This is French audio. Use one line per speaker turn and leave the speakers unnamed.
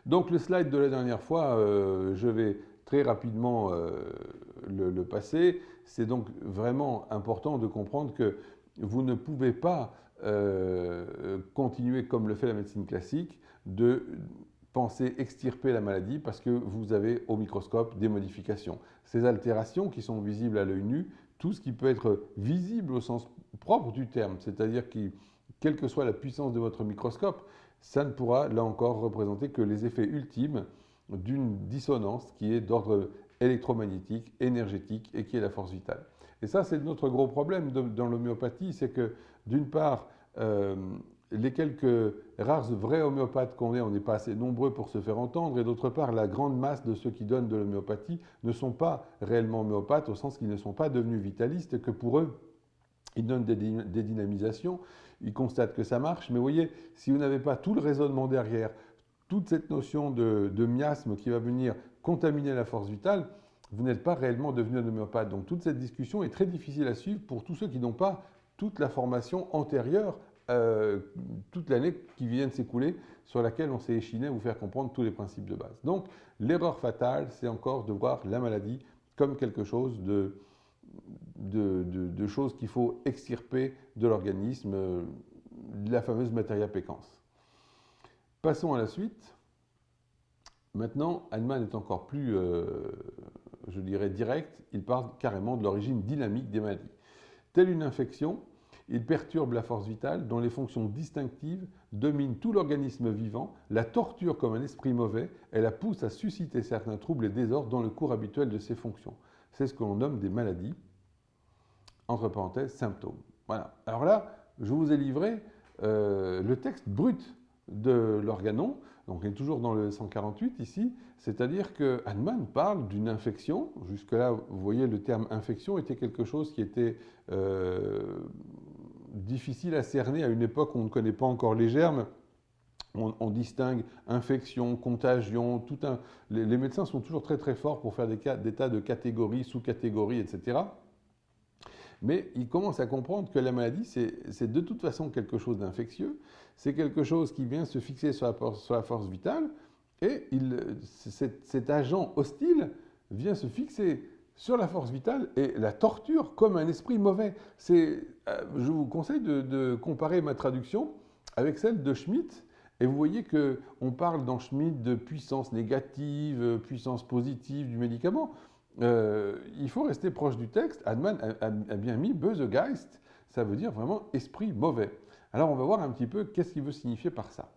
Donc le slide de la dernière fois, je vais très rapidement le passer. C'est donc vraiment important de comprendre que vous ne pouvez pas continuer comme le fait la médecine classique de penser extirper la maladie parce que vous avez au microscope des modifications. Ces altérations qui sont visibles à l'œil nu, tout ce qui peut être visible au sens propre du terme, c'est-à-dire que quelle que soit la puissance de votre microscope, ça ne pourra là encore représenter que les effets ultimes d'une dissonance qui est d'ordre électromagnétique, énergétique et qui est la force vitale. Et ça, c'est notre gros problème dans l'homéopathie, c'est que d'une part, les quelques rares vrais homéopathes qu'on est, on n'est pas assez nombreux pour se faire entendre, et d'autre part, la grande masse de ceux qui donnent de l'homéopathie ne sont pas réellement homéopathes, au sens qu'ils ne sont pas devenus vitalistes, que pour eux, ils donnent des dynamisations, ils constatent que ça marche, mais vous voyez, si vous n'avez pas tout le raisonnement derrière, toute cette notion de miasme qui va venir contaminer la force vitale, vous n'êtes pas réellement devenu un homéopathe. Donc toute cette discussion est très difficile à suivre pour tous ceux qui n'ont pas toute la formation antérieure, toute l'année qui vient de s'écouler, sur laquelle on s'est échiné à vous faire comprendre tous les principes de base. Donc l'erreur fatale, c'est encore de voir la maladie comme quelque chose de choses qu'il faut extirper de l'organisme, la fameuse materia peccans. Passons à la suite. Maintenant, Hahnemann est encore plus, je dirais, direct. Il parle carrément de l'origine dynamique des maladies. Telle une infection, il perturbe la force vitale dont les fonctions distinctives dominent tout l'organisme vivant, la torture comme un esprit mauvais et la pousse à susciter certains troubles et désordres dans le cours habituel de ses fonctions. C'est ce que l'on nomme des maladies, entre parenthèses, symptômes. Voilà. Alors là, je vous ai livré le texte brut de l'organon, donc on est toujours dans le 148 ici, c'est-à-dire que Hahnemann parle d'une infection. Jusque-là, vous voyez, le terme infection était quelque chose qui était difficile à cerner à une époque où on ne connaît pas encore les germes. On distingue infection, contagion, les médecins sont toujours très très forts pour faire des tas de catégories, sous-catégories, etc. Mais il commence à comprendre que la maladie, c'est de toute façon quelque chose d'infectieux, c'est quelque chose qui vient se fixer sur la force vitale, et cet agent hostile vient se fixer sur la force vitale et la torture comme un esprit mauvais. Je vous conseille de comparer ma traduction avec celle de Schmitt, et vous voyez qu'on parle dans Schmitt de puissance négative, puissance positive du médicament. Il faut rester proche du texte. Hahnemann a bien mis Böse Geist, ça veut dire vraiment esprit mauvais. Alors on va voir un petit peu qu'est-ce qu'il veut signifier par ça.